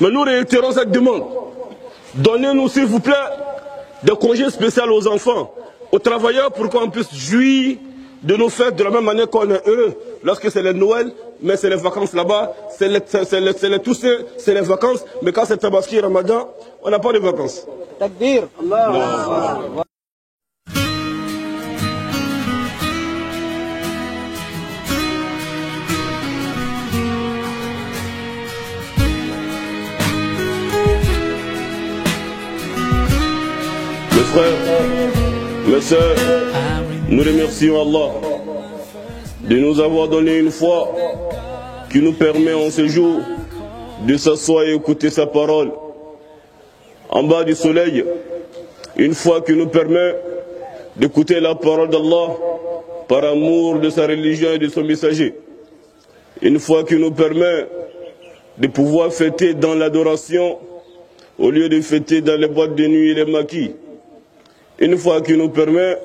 Mais nous réitérons cette demande. Donnez-nous, s'il vous plaît, des congés spéciaux aux enfants, aux travailleurs, pour qu'on puisse jouir de nos fêtes de la même manière qu'on est eux, lorsque c'est le Noël, mais c'est les vacances là-bas, c'est les Toussaint, c'est les vacances, mais quand c'est Tabaski, Ramadan, on n'a pas de vacances. Takbir. Allah. Mes frères, mes sœurs, nous remercions Allah de nous avoir donné une foi qui nous permet en ce jour de s'asseoir et écouter sa parole en bas du soleil, une foi qui nous permet d'écouter la parole d'Allah par amour de sa religion et de son messager, une foi qui nous permet de pouvoir fêter dans l'adoration au lieu de fêter dans les boîtes de nuit et les maquis, une foi qui nous permet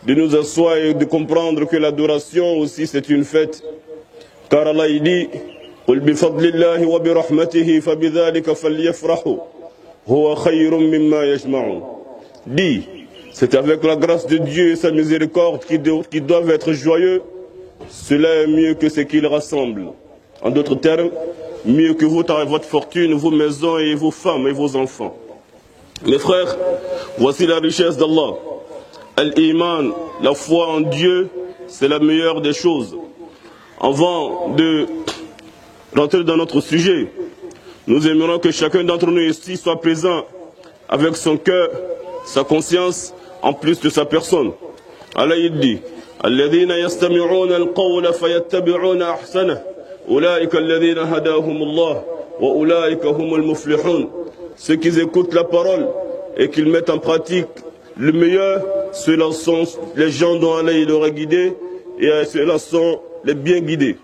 de nous asseoir et de comprendre que l'adoration aussi c'est une fête. Car Allah il dit قُلْ بِفَضْلِ اللَّهِ وَبِرَحْمَتِهِ فَبِذَلِكَ فَلْيَفْرَحُوا هُوَ خَيْرٌ مِّمَّا يَجْمَعُونَ. Dit, c'est avec la grâce de Dieu et sa miséricorde qui doivent être joyeux. Cela est mieux que ce qu'ils rassemblent. En d'autres termes, mieux que votre fortune, vos maisons et vos femmes et vos enfants. Mes frères, voici la richesse d'Allah. Al-Iman, la foi en Dieu, c'est la meilleure des choses. Avant de rentrer dans notre sujet, nous aimerions que chacun d'entre nous ici soit présent avec son cœur, sa conscience, en plus de sa personne. Allah il dit, الذين يستمعون القول فيتبعون أحسنه أولئك الذين هداهم الله وأولئك هم المفلحون. Ceux qui écoutent la parole et qui mettent en pratique le meilleur, ceux-là sont les gens dont Allah il aura guidé, et ceux-là sont les bien guidés,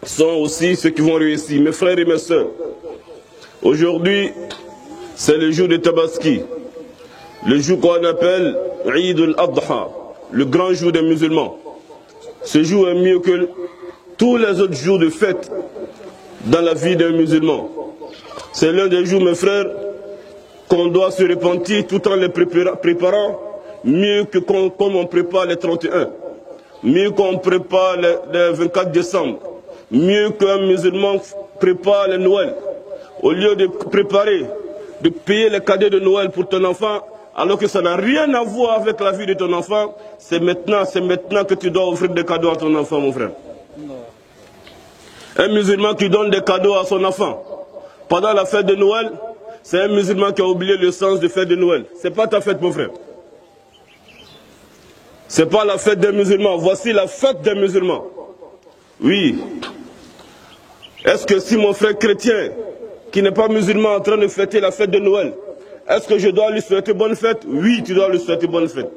sont aussi ceux qui vont réussir. Mes frères et mes sœurs, aujourd'hui c'est le jour de Tabaski, le jour qu'on appelle Eid al-Adha, le grand jour des musulmans. Ce jour est mieux que tous les autres jours de fête dans la vie d'un musulman. C'est l'un des jours, mes frères, qu'on doit se repentir tout en les préparant, mieux que comme on prépare les 31, mieux qu'on prépare les 24 décembre, mieux qu'un musulman prépare le Noël. Au lieu de préparer, de payer les cadeaux de Noël pour ton enfant, alors que ça n'a rien à voir avec la vie de ton enfant, c'est maintenant que tu dois offrir des cadeaux à ton enfant, mon frère. Un musulman qui donne des cadeaux à son enfant pendant la fête de Noël, c'est un musulman qui a oublié le sens de fête de Noël. C'est pas ta fête, mon frère. C'est pas la fête des musulmans. Voici la fête des musulmans. Oui. Est-ce que si mon frère chrétien, qui n'est pas musulman, est en train de fêter la fête de Noël, est-ce que je dois lui souhaiter bonne fête? Oui, tu dois lui souhaiter bonne fête.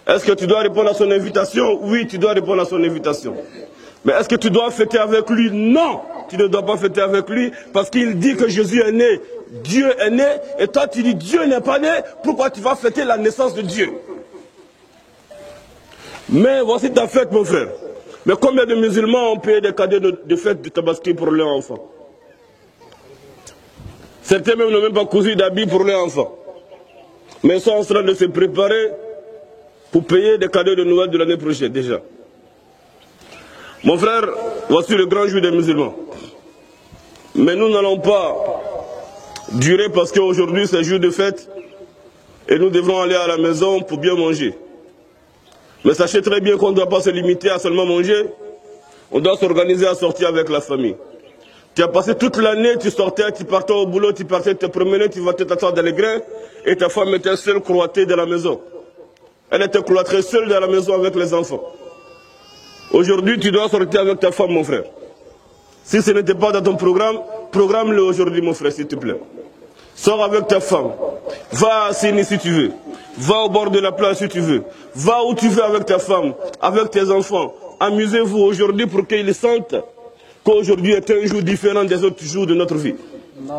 Est-ce que tu dois répondre à son invitation? Oui, tu dois répondre à son invitation. Mais est-ce que tu dois fêter avec lui? Non, tu ne dois pas fêter avec lui, parce qu'il dit que Jésus est né, Dieu est né, et toi tu dis Dieu n'est pas né, pourquoi tu vas fêter la naissance de Dieu? Mais voici ta fête, mon frère. Mais combien de musulmans ont payé des cadeaux de fête de Tabaski pour leurs enfants? Certains même n'ont même pas cousu d'habits pour leurs enfants. Mais ils sont en train de se préparer pour payer des cadeaux de Noël de l'année prochaine déjà. Mon frère, voici le grand jour des musulmans. Mais nous n'allons pas durer parce qu'aujourd'hui c'est jour de fête et nous devrons aller à la maison pour bien manger. Mais sachez très bien qu'on ne doit pas se limiter à seulement manger. On doit s'organiser à sortir avec la famille. Tu as passé toute l'année, tu sortais, tu partais au boulot, tu partais te promener, tu vas t'asseoir dans les grains, et ta femme était seule cloîtrée dans la maison. Elle était cloîtrée seule dans la maison avec les enfants. Aujourd'hui, tu dois sortir avec ta femme, mon frère. Si ce n'était pas dans ton programme, programme-le aujourd'hui, mon frère, s'il te plaît. Sors avec ta femme. Va à Sini si tu veux. Va au bord de la plage si tu veux. Va où tu veux avec ta femme, avec tes enfants. Amusez-vous aujourd'hui pour qu'ils sentent qu'aujourd'hui est un jour différent des autres jours de notre vie. Il ne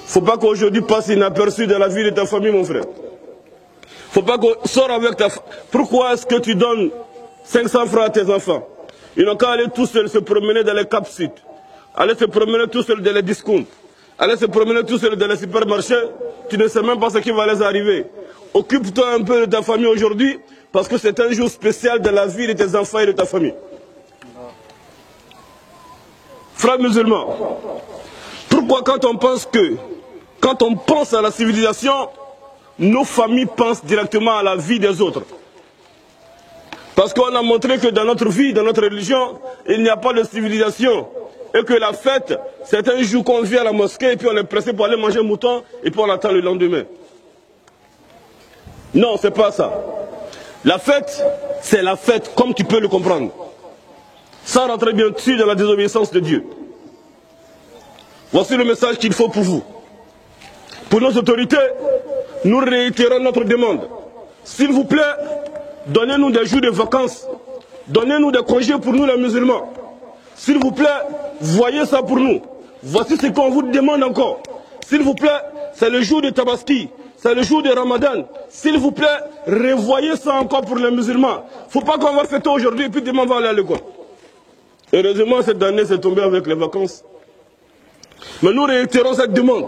faut pas qu'aujourd'hui passe inaperçu dans la vie de ta famille, mon frère. Il ne faut pas que sors avec ta femme. Pourquoi est-ce que tu donnes 500 francs à tes enfants? Ils n'ont qu'à aller tout seuls se promener dans les Cap Sud. Aller se promener tout seuls dans les discounts. aller se promener tout seul dans les supermarchés, tu ne sais même pas ce qui va les arriver. Occupe-toi un peu de ta famille aujourd'hui, parce que c'est un jour spécial dans la vie de tes enfants et de ta famille. Frères musulmans, pourquoi quand on pense à la civilisation, nos familles pensent directement à la vie des autres? Parce qu'on a montré que dans notre vie, dans notre religion, il n'y a pas de civilisation. Et que la fête, c'est un jour qu'on vient à la mosquée et puis on est pressé pour aller manger un mouton et puis on attend le lendemain. Non, c'est pas ça. La fête, c'est la fête comme tu peux le comprendre. Sans rentrer bien sûr dans la désobéissance de Dieu. Voici le message qu'il faut pour vous. Pour nos autorités, nous réitérons notre demande. S'il vous plaît, donnez-nous des jours de vacances. Donnez-nous des congés pour nous les musulmans. S'il vous plaît, voyez ça pour nous. Voici ce qu'on vous demande encore. S'il vous plaît, c'est le jour de Tabaski. C'est le jour de Ramadan. S'il vous plaît, revoyez ça encore pour les musulmans. Il ne faut pas qu'on va fêter aujourd'hui et puis demain on va aller à l'école. Heureusement, cette année, c'est tombé avec les vacances. Mais nous réitérons cette demande.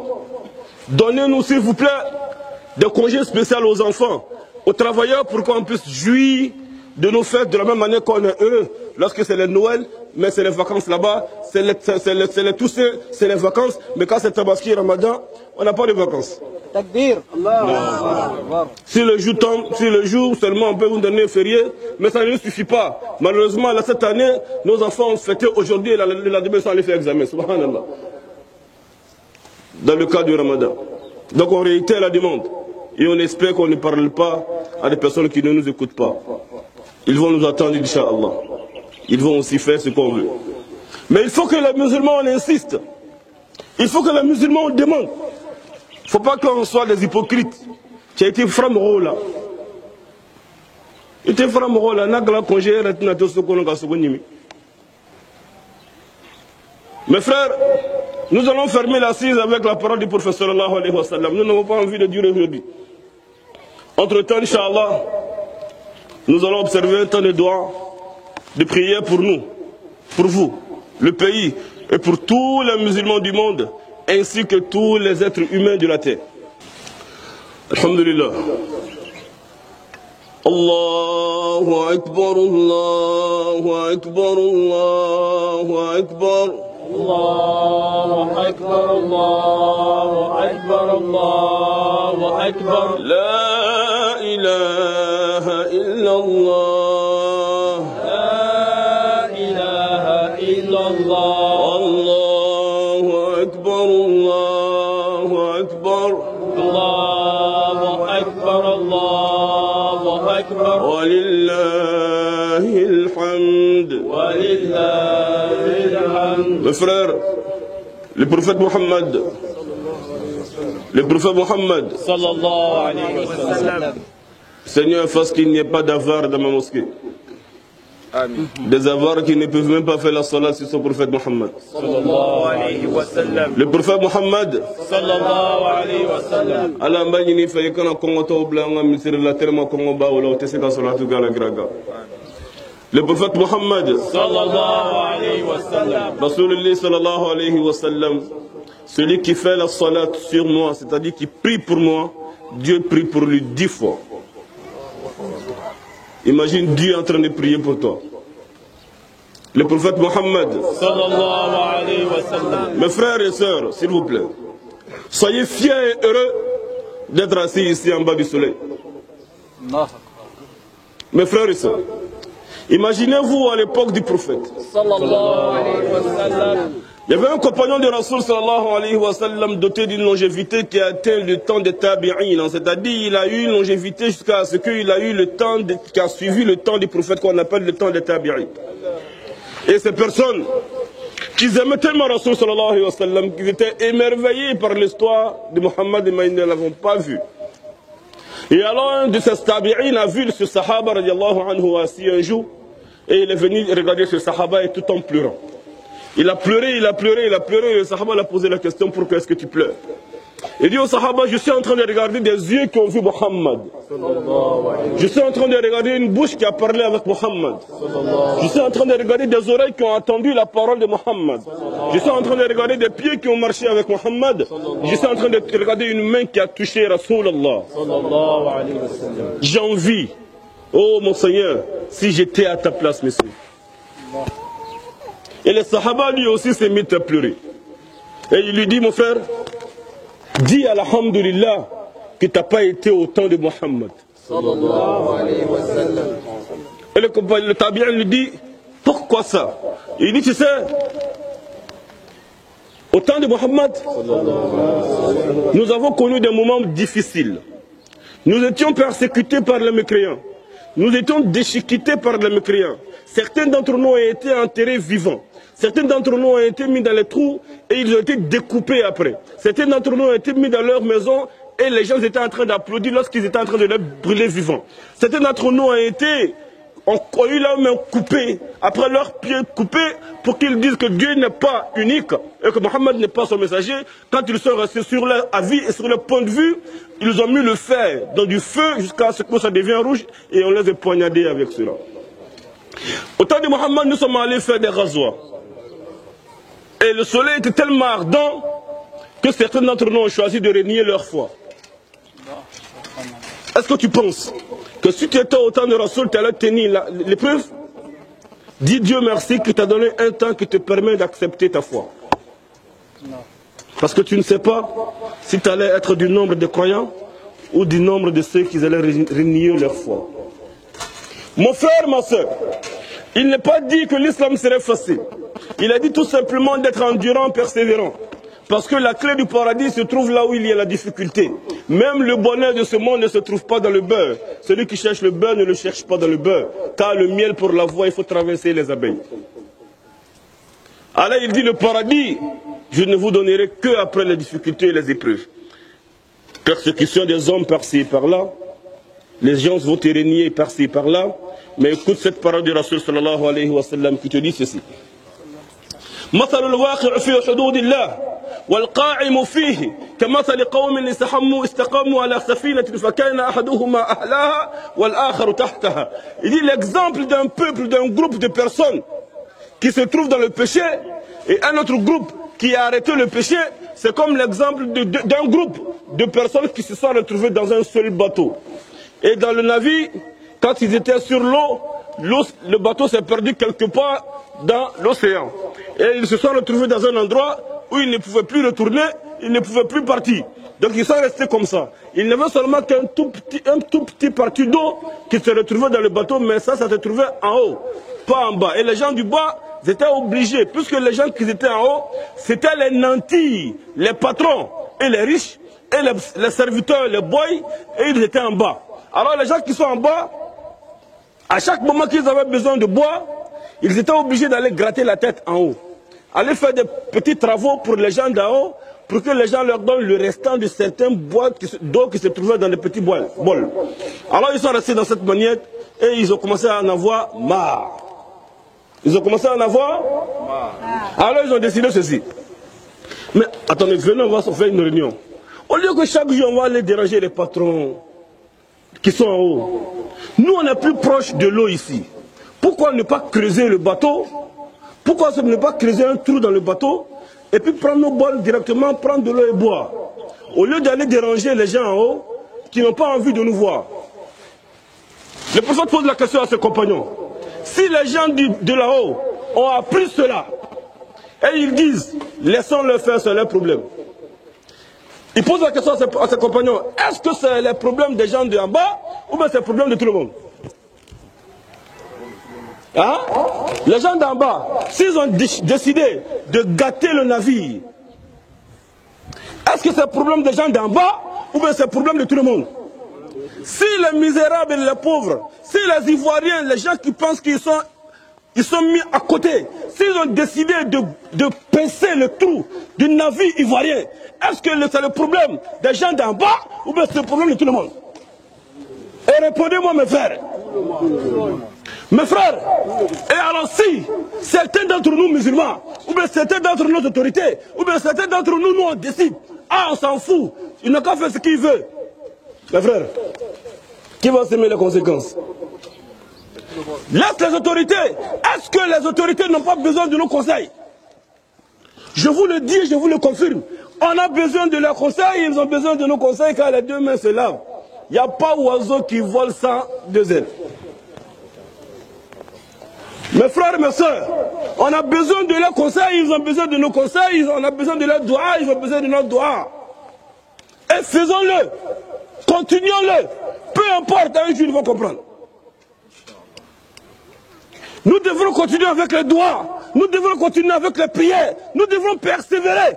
Donnez-nous, s'il vous plaît, des congés spéciaux aux enfants, aux travailleurs, pour qu'on puisse jouir de nos fêtes de la même manière qu'on est eux, lorsque c'est le Noël, mais c'est les vacances là-bas, c'est les Toussaint, c'est les vacances, mais quand c'est Tabaski et Ramadan, on n'a pas de vacances. Takbir. Si le jour tombe, si le jour seulement on peut vous donner un férié, mais ça ne suffit pas. Malheureusement, là, cette année, nos enfants ont fêté aujourd'hui et la demain, ça les fait examen. Subhanallah. Dans le cas du Ramadan. Donc on réitère la demande. Et on espère qu'on ne parle pas à des personnes qui ne nous écoutent pas. Ils vont nous attendre, Inch'Allah. Ils vont aussi faire ce qu'on veut. Mais il faut que les musulmans, on insiste. Il faut que les musulmans, on demande. Il ne faut pas qu'on soit des hypocrites. Tu as été framoro là. Tu as été framoro là. Mes frères, nous allons fermer l'assise avec la parole du prophète sallallahu alayhi wa sallam. Nous n'avons pas envie de durer aujourd'hui. Entre-temps, Inch'Allah, nous allons observer un temps de doigts, de prière pour nous, pour vous, le pays, et pour tous les musulmans du monde, ainsi que tous les êtres humains de la terre. Alhamdulillah. Allahu Akbar, Allahu Akbar, Allahu Akbar. الله أكبر الله أكبر الله أكبر لا إله إلا الله لا إله إلا الله الله أكبر الله أكبر الله أكبر الله أكبر ولله الحمد Mes frères, le prophète Mohammed, sallallahu alayhi wa sallam. Seigneur, fasse qu'il n'y ait pas d'avare dans ma mosquée. Amen. Des avares qui ne peuvent même pas faire la salat sur son prophète Mohammed. Sallallahu alayhi wa sallam. Le prophète Mohammed, sallallahu alayhi wa sallam. Allah m'a dit qu'il fallait qu'on Congo to blanga misir la tellement Congo ba wala te seka salatu gala graga. Le prophète Mohammed, sallallahu alayhi wa sallam. Rasulullah sallallahu alayhi wa sallam, celui qui fait la salat sur moi, c'est-à-dire qui prie pour moi, Dieu prie pour lui 10 fois. Imagine Dieu en train de prier pour toi. Le prophète Mohammed, sallallahu alayhi wa sallam. Mes frères et sœurs, s'il vous plaît, soyez fiers et heureux d'être assis ici en bas du soleil. Mes frères et sœurs, imaginez-vous à l'époque du prophète. Sallallahu alayhi wa sallam. Il y avait un compagnon de Rasoul sallallahu alayhi wa sallam doté d'une longévité qui a atteint le temps des tabi'in. C'est-à-dire il a eu une longévité jusqu'à ce qu'il a eu le temps qui a suivi le temps du prophète qu'on appelle le temps des tabi'in. Et ces personnes qui aimaient tellement Rasoul sallallahu alayhi wa sallam, qui étaient émerveillés par l'histoire de Mohammed, mais ils ne l'avaient pas vu. Et alors un de ces tabi'in a vu ce sahaba radiallahu anhu assis un jour et il est venu regarder ce sahaba et tout en pleurant. Il a pleuré, il a pleuré, il a pleuré et le sahaba l'a posé la question pourquoi est-ce que tu pleures? Il dit aux Sahaba, je suis en train de regarder des yeux qui ont vu Muhammad. Je suis en train de regarder une bouche qui a parlé avec Muhammad. Je suis en train de regarder des oreilles qui ont entendu la parole de Muhammad. Je suis en train de regarder des pieds qui ont marché avec Muhammad. Je suis en train de regarder une main qui a touché Rasulallah. J'envie, oh mon Seigneur, si j'étais à ta place, monsieur. Et le Sahaba lui aussi s'est mis à pleurer. Et il lui dit, mon frère, dis alhamdulillah que tu n'as pas été au temps de Muhammad. Et le tabi'in lui dit, pourquoi ça? Il dit, tu sais, au temps de Muhammad, nous avons connu des moments difficiles. Nous étions persécutés par les mécréants. Nous étions déchiquetés par les mécréants. Certains d'entre nous ont été enterrés vivants. Certains d'entre nous ont été mis dans les trous et ils ont été découpés après. Certains d'entre nous ont été mis dans leur maison et les gens étaient en train d'applaudir lorsqu'ils étaient en train de les brûler vivants. Certains d'entre nous ont eu leurs mains coupées, après leurs pieds coupés, pour qu'ils disent que Dieu n'est pas unique et que Mohammed n'est pas son messager. Quand ils sont restés sur leur avis et sur leur point de vue, ils ont mis le fer dans du feu jusqu'à ce que ça devienne rouge et on les a poignardés avec cela. Au temps de Mohammed, nous sommes allés faire des rasoirs. Et le soleil était tellement ardent que certains d'entre nous ont choisi de renier leur foi. Est-ce que tu penses que si tu étais au temps de Rasoul, tu allais tenir l'épreuve? Dis Dieu merci qui t'a donné un temps qui te permet d'accepter ta foi. Parce que tu ne sais pas si tu allais être du nombre de croyants ou du nombre de ceux qui allaient renier leur foi. Mon frère, ma soeur, il n'est pas dit que l'islam serait facile. Il a dit tout simplement d'être endurant, persévérant. Parce que la clé du paradis se trouve là où il y a la difficulté. Même le bonheur de ce monde ne se trouve pas dans le beurre. Celui qui cherche le beurre ne le cherche pas dans le beurre. Car le miel pour la voie, il faut traverser les abeilles. Alors il dit le paradis, je ne vous donnerai que après les difficultés et les épreuves. Persécution des hommes par-ci et par-là. Les gens vont te renier par-ci et par-là. Mais écoute cette parole du Rasul sallallahu alayhi wa sallam qui te dit ceci. مثل الواقع في حدود الله والقائم فيه كمثل قوم استقاموا على سفينة فكان أحدهما أهلاها والآخر تحتها. Il dit l'exemple d'un peuple, d'un groupe de personnes qui se trouvent dans le péché et un autre groupe qui a arrêté le péché, c'est comme l'exemple d'un groupe de personnes qui se sont retrouvées dans un seul bateau. Et dans le navire, quand ils étaient sur l'eau, le bateau s'est perdu quelque part dans l'océan. Et ils se sont retrouvés dans un endroit où ils ne pouvaient plus retourner, ils ne pouvaient plus partir. Donc ils sont restés comme ça. Il n'y avait seulement qu'un tout petit parti d'eau qui se retrouvait dans le bateau, mais ça se trouvait en haut, pas en bas. Et les gens du bas, ils étaient obligés, puisque les gens qui étaient en haut, c'était les nantis, les patrons et les riches, et les serviteurs, les boys, et ils étaient en bas. Alors les gens qui sont en bas, à chaque moment qu'ils avaient besoin de bois, ils étaient obligés d'aller gratter la tête en haut. Aller faire des petits travaux pour les gens d'en haut, pour que les gens leur donnent le restant de certains bois d'eau qui se trouvaient dans des petits bols. Alors ils sont restés dans cette manière et ils ont commencé à en avoir marre. Ils ont commencé à en avoir marre. Alors ils ont décidé ceci. Mais attendez, venez, on va se faire une réunion. Au lieu que chaque jour on va aller déranger les patrons qui sont en haut, nous on est plus proche de l'eau ici. Pourquoi ne pas creuser le bateau? Pourquoi ne pas creuser un trou dans le bateau et puis prendre nos bols directement, prendre de l'eau et boire? Au lieu d'aller déranger les gens en haut qui n'ont pas envie de nous voir. Le prophète pose la question à ses compagnons. Si les gens de là-haut ont appris cela et ils disent laissons-le faire, c'est leur problème. Il pose la question à ses compagnons. Est-ce que c'est le problème des gens de en bas ou bien c'est le problème de tout le monde? Hein? Les gens d'en bas, s'ils ont décidé de gâter le navire, est-ce que c'est le problème des gens d'en bas ou bien c'est le problème de tout le monde? Si les misérables et les pauvres, si les Ivoiriens, les gens qui pensent qu'ils sont mis à côté, s'ils ont décidé de pincer le trou du navire ivoirien, est-ce que c'est le problème des gens d'en bas ou bien c'est le problème de tout le monde? Et répondez-moi mes frères. Mes frères, et alors si certains d'entre nous musulmans, ou bien certains d'entre nos autorités, ou bien certains d'entre nous, nous on décide Ah, on s'en fout. Il n'a qu'à faire ce qu'il veut. Mes frères, qui va s'aimer les conséquences? Laisse les autorités. Est-ce que les autorités n'ont pas besoin de nos conseils? Je vous le dis, je vous le confirme. On a besoin de leurs conseils, ils ont besoin de nos conseils car les deux mains se lavent. Il n'y a pas oiseau qui vole sans deux ailes. Mes frères et mes soeurs, on a besoin de leurs conseils, ils ont besoin de nos conseils, on a besoin de leurs doigts, ils ont besoin de nos doigts. Et faisons-le, continuons-le, peu importe, un jour ils vont comprendre. Nous devrons continuer avec les doigts, nous devrons continuer avec les prières, nous devrons persévérer,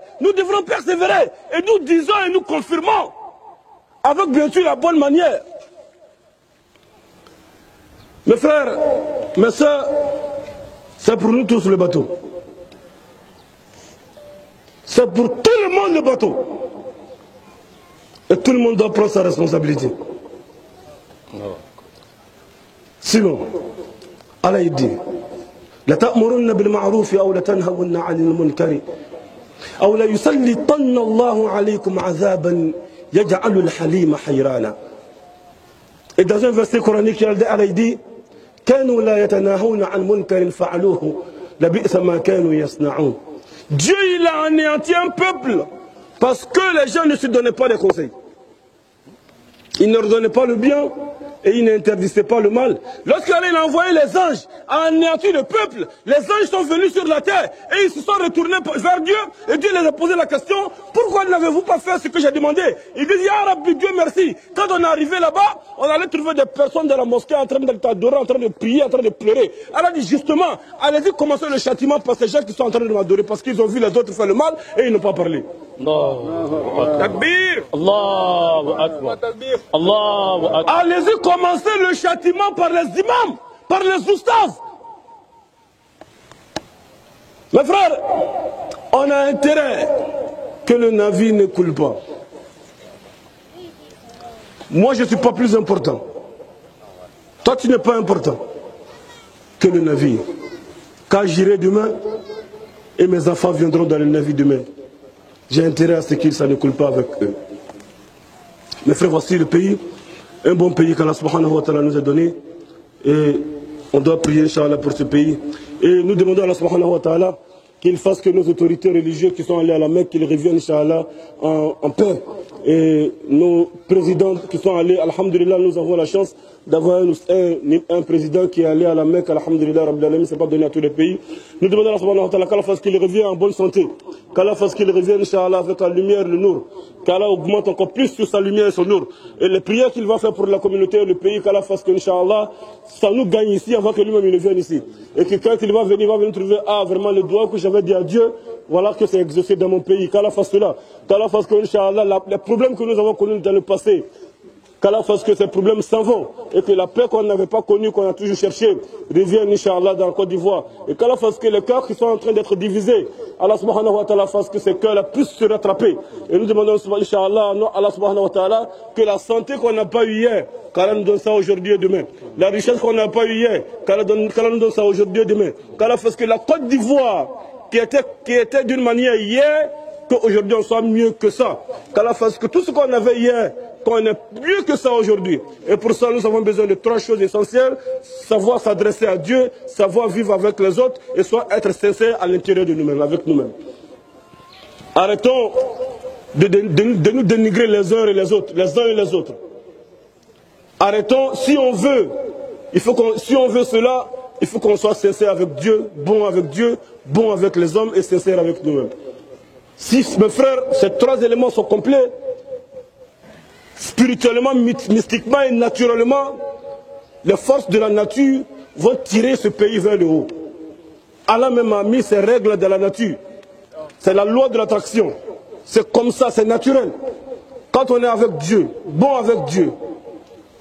et nous disons et nous confirmons, avec bien sûr la bonne manière. Mes frères, mes soeurs, c'est pour nous tous le bateau. C'est pour tout le monde le bateau. Et tout le monde doit prendre sa responsabilité. Sinon, Allah il dit, la ta'murunna bil ma'ruf aw la tanhawunna 'anil munkar aw la yusallitanna Allahu 'alaykum 'adhaban yaj'alu al-halima hayrana. Et dans un verset coranique, Allah dit, كانوا لا يتناهون عن منكر فعلوه لبئس ما كانوا يصنعون. Dieu il a anéanti un peuple parce que les gens ne se donnaient pas des conseils. Ils ne leur donnaient pas le bien et ils n'interdisaient pas le mal. Lorsqu'Allah a envoyé les anges à anéantir le peuple, les anges sont venus sur la terre et ils se sont retournés vers Dieu et Dieu les a posé la question, pourquoi n'avez-vous pas fait ce que j'ai demandé? Ils disent, Ya Rabbi, Dieu merci. Quand on est arrivé là-bas, on allait trouver des personnes dans la mosquée en train d'adorer, en train de prier, en train de pleurer. Allah dit justement, allez-y commencer le châtiment par ces gens qui sont en train de m'adorer parce qu'ils ont vu les autres faire le mal et ils n'ont pas parlé. Takbir. Allahu Akbar. Allahu Akbar. Allez-y commencer le châtiment par les imams, par les oustas. Mes frères, on a intérêt que le navire ne coule pas. Moi, je ne suis pas plus important. Toi, tu n'es pas important que le navire. Quand j'irai demain, et mes enfants viendront dans le navire demain, j'ai intérêt à ce que ça ne coule pas avec eux. Mes frères, voici le pays, un bon pays qu'Allah subhanahu wa ta'ala nous a donné. Et on doit prier, Inch'Allah, pour ce pays. Et nous demandons à Allah subhanahu wa ta'ala qu'il fasse que nos autorités religieuses qui sont allées à la Mecque, qu'ils reviennent, Inch'Allah, en paix. Et nos présidents qui sont allés, alhamdulillah, nous avons la chance d'avoir un président qui est allé à la Mecque, alhamdulillah, Rabbil Alamin, c'est pas donné à tous les pays. Nous demandons à Allah subhanahu wa ta'ala qu'Allah fasse qu'il revienne en bonne santé, qu'Allah fasse qu'il revienne, Inch'Allah, avec la lumière, le nour, qu'Allah augmente encore plus sur sa lumière et son nour. Et les prières qu'il va faire pour la communauté et le pays, qu'Allah fasse que, Inch'Allah, ça nous gagne ici avant que lui-même il vienne ici. Et que quand il va venir trouver, ah, vraiment, le doigt que j'avais dit à Dieu, voilà que c'est exaucé dans mon pays. Qu'Allah fasse cela. Qu'Allah fasse que, Inch'Allah, les problèmes que nous avons connus dans le passé, qu'Allah fasse que ces problèmes s'en vont et que la paix qu'on n'avait pas connue, qu'on a toujours cherché, revienne, Inch'Allah, dans la Côte d'Ivoire. Et qu'Allah fasse que les cœurs qui sont en train d'être divisés, Allah subhanahu wa ta'ala fasse que ces cœurs puissent se rattraper. Et nous demandons, Inch'Allah, Allah subhanahu wa ta'ala, que la santé qu'on n'a pas eue hier, qu'Allah nous donne ça aujourd'hui et demain. La richesse qu'on n'a pas eue hier, qu'Allah nous donne ça aujourd'hui et demain. Qu'Allah fasse que la Côte d'Ivoire, qui était d'une manière hier, qu'aujourd'hui on soit mieux que ça. Qu'Allah fasse que tout ce qu'on avait hier, qu'on est mieux que ça aujourd'hui. Et pour ça, nous avons besoin de trois choses essentielles. Savoir s'adresser à Dieu, savoir vivre avec les autres, et soit être sincère à l'intérieur de nous-mêmes, avec nous-mêmes. Arrêtons de nous dénigrer les uns et les autres, les uns et les autres. Arrêtons, si on veut cela, il faut qu'on soit sincère avec Dieu, bon avec les hommes et sincère avec nous-mêmes. Si, mes frères, ces trois éléments sont complets, spirituellement, mystiquement et naturellement, les forces de la nature vont tirer ce pays vers le haut. Allah même a mis ses règles de la nature. C'est la loi de l'attraction. C'est comme ça, c'est naturel. Quand on est avec Dieu, bon avec Dieu,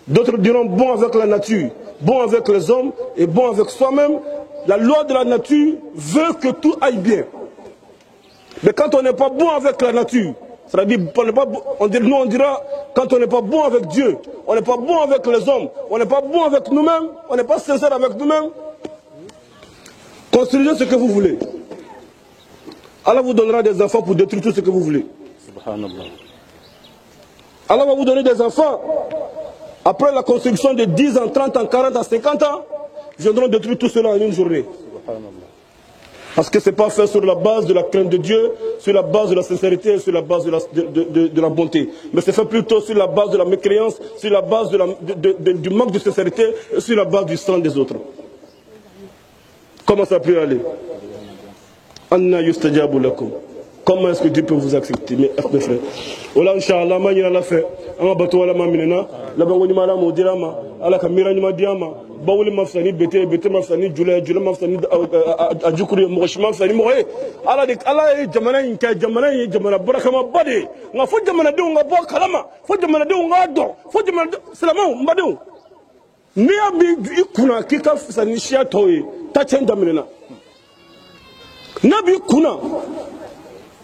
d'autres diront bon avec la nature, bon avec les hommes et bon avec soi-même, la loi de la nature veut que tout aille bien. Mais quand on n'est pas bon avec la nature, c'est-à-dire, nous on dira, quand on n'est pas bon avec Dieu, on n'est pas bon avec les hommes, on n'est pas bon avec nous-mêmes, on n'est pas sincère avec nous-mêmes, construisez ce que vous voulez. Allah vous donnera des enfants pour détruire tout ce que vous voulez. Subhanallah. Allah va vous donner des enfants. Après la construction de 10 ans, 30 ans, 40 ans, 50 ans, ils viendront détruire tout cela en une journée. Parce que ce n'est pas fait sur la base de la crainte de Dieu, sur la base de la sincérité, sur la base de la bonté. Mais c'est fait plutôt sur la base de la mécréance, sur la base du manque de sincérité, et sur la base du sang des autres. Comment ça peut aller? Anna yustajabu lakum. Comment est-ce que Dieu peut vous accepter, mes frères? Voilà, Inch'Allah, Mani Allah fait. Anga bato ala maminena. La bangoni mala modirama. Ala kamira nyuma diama. Bawuli mafsani bete mafsani jule mafsani ajukuri moshi mafsani moye. Ala jamana inka jamana barakama bade. Nga fo jamana de nga bo kalama. Fo jamana de nga do. Fo jamana salama mbade. Ni abi ikuna kika fsani shia toyi. Ta chenda minena. Nabi kuna.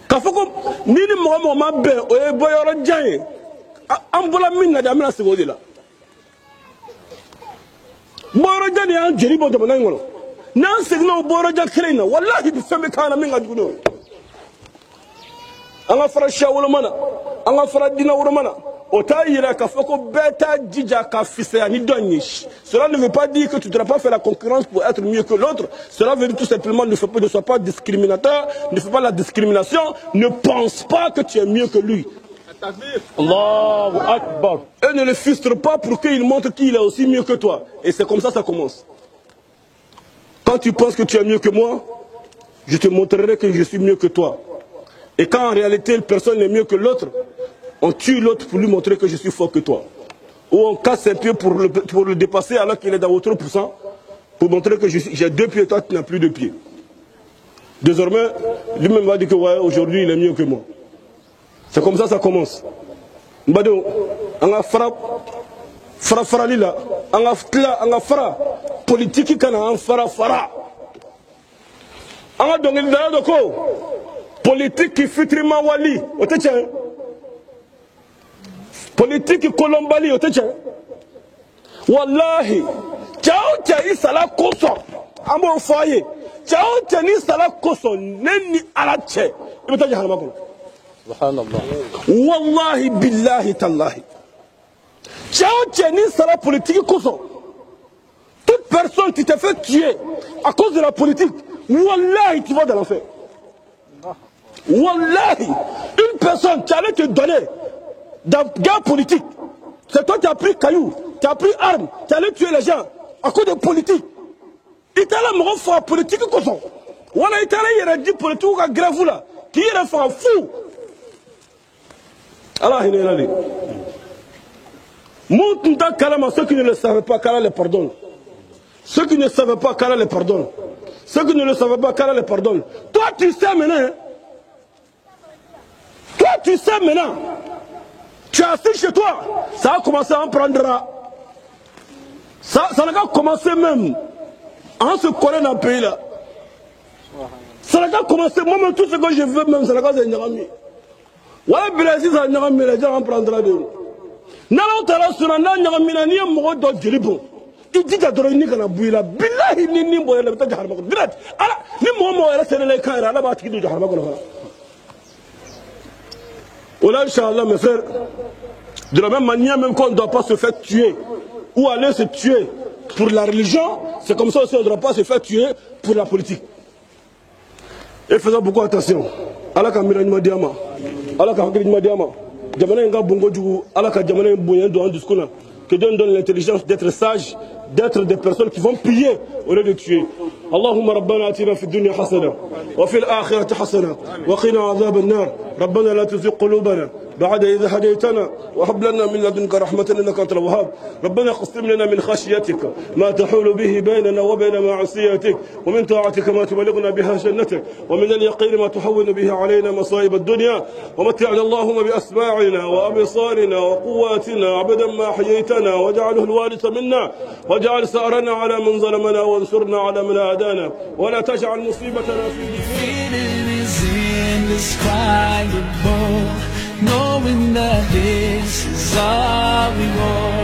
Kafoko nini mwa mabe oye boyoro janye ambola minna da amina sigodi la boyoro janye an jeribo de manangolo nan signo boyoro ja krena wallahi bi femme kana minga duno anga fara shawolo mana anga fara dina woro mana Otayira Kafoko beta dija kafisa ni donnish. Cela ne veut pas dire que tu ne dois pas faire la concurrence pour être mieux que l'autre. Cela veut dire tout simplement ne sois pas discriminateur, ne fais pas la discrimination, ne pense pas que tu es mieux que lui. Allahu Akbar. Et ne le frustre pas pour qu'il montre qu'il est aussi mieux que toi. Et c'est comme ça ça commence. Quand tu penses que tu es mieux que moi, je te montrerai que je suis mieux que toi. Et quand en réalité personne n'est mieux que l'autre, on tue l'autre pour lui montrer que je suis fort que toi. Ou on casse un pied pour le dépasser alors qu'il est dans votre pourcent, pour montrer que j'ai 2 pieds et toi tu n'as plus de pieds. Désormais, lui-même va dire que ouais, aujourd'hui il est mieux que moi. C'est comme ça commence. Mbado, on a fara lila, on a fara politique kana on fara. On a donné de quoi? Politique qui fut wali, politique colombali oteche wallahi chao cha isala koso amo foye chao cha ni sala koso neni alache ibeta jahannama ko subhanallah wallahi billahi tallahi chao cha ni sala politique koso toute personne qui te fait tuer à cause de la politique wallahi tu vas dans l'enfer wallahi une personne qui allait te donner dans la guerre politique, c'est toi qui as pris caillou, qui as pris arme, qui allais tuer les gens à cause de politique. Il t'a là, mon frère, politique, quoi ça? Voilà, il t'a là, il a dit politique, il a grave là, qui est un fou. Allah, il est là. Monte Kalama, ceux qui ne le savaient pas, qu'Allah les pardonne. Ceux qui ne savaient pas, qu'Allah les pardonne. Ceux qui ne le savaient pas, qu'Allah les pardonne. Toi, tu sais maintenant. Hein? Toi, tu sais maintenant. Tu es assis chez toi, ça a commencé à en prendre. Ça n'a qu'à commencer même. En se connaît dans le pays là. Ça n'a qu'à commencer. Moi, tout ce que je veux même, ça n'a qu'à se n'yagami. Ouais, Brésil, ça n'yagami, les gens en prendra de nous. N'allons pas là sur un n'yagami, n'y a pas de djiribo. Il dit à Doroni qu'on a bouillé là. Billahi, ni boye la bête de Harbago. Direct. Alors, ni moi, là, c'est les caïras, là-bas, qui dit de Harbago. Voilà, Inch'Allah, mes frères, de la même manière, même qu'on ne doit pas se faire tuer ou aller se tuer pour la religion, c'est comme ça aussi on ne doit pas se faire tuer pour la politique. Et faisons beaucoup attention. Allah ka mira nyuma diama. Allah ka hakili nyuma diama. Jamana nga bongo jugu, Allah ka jamana bonyen do anduskuna. Que Dieu donne l'intelligence d'être sage, d'être des personnes qui vont prier au lieu de tuer. اللهم ربنا آتنا في الدنيا حسنة وفي الآخرة حسنة وقنا عذاب النار ربنا لا تزغ قلوبنا بعد إذا هديتنا وهب لنا من لدنك رحمة إنك أنت الوهاب ربنا قسم لنا من خشيتك ما تحول به بيننا وبين معصيتك ومن طاعتك ما تبلغنا بها جنتك ومن اليقين ما تحول به علينا مصائب الدنيا ومتعنا اللهم بأسماعنا وأبصارنا وقواتنا أبدا ما أحييتنا واجعله الوارث منا واجعل ثأرنا على من ظلمنا وانصرنا على من عادانا ولا تجعل مصيبتنا في ديننا. Knowing that this is all we want.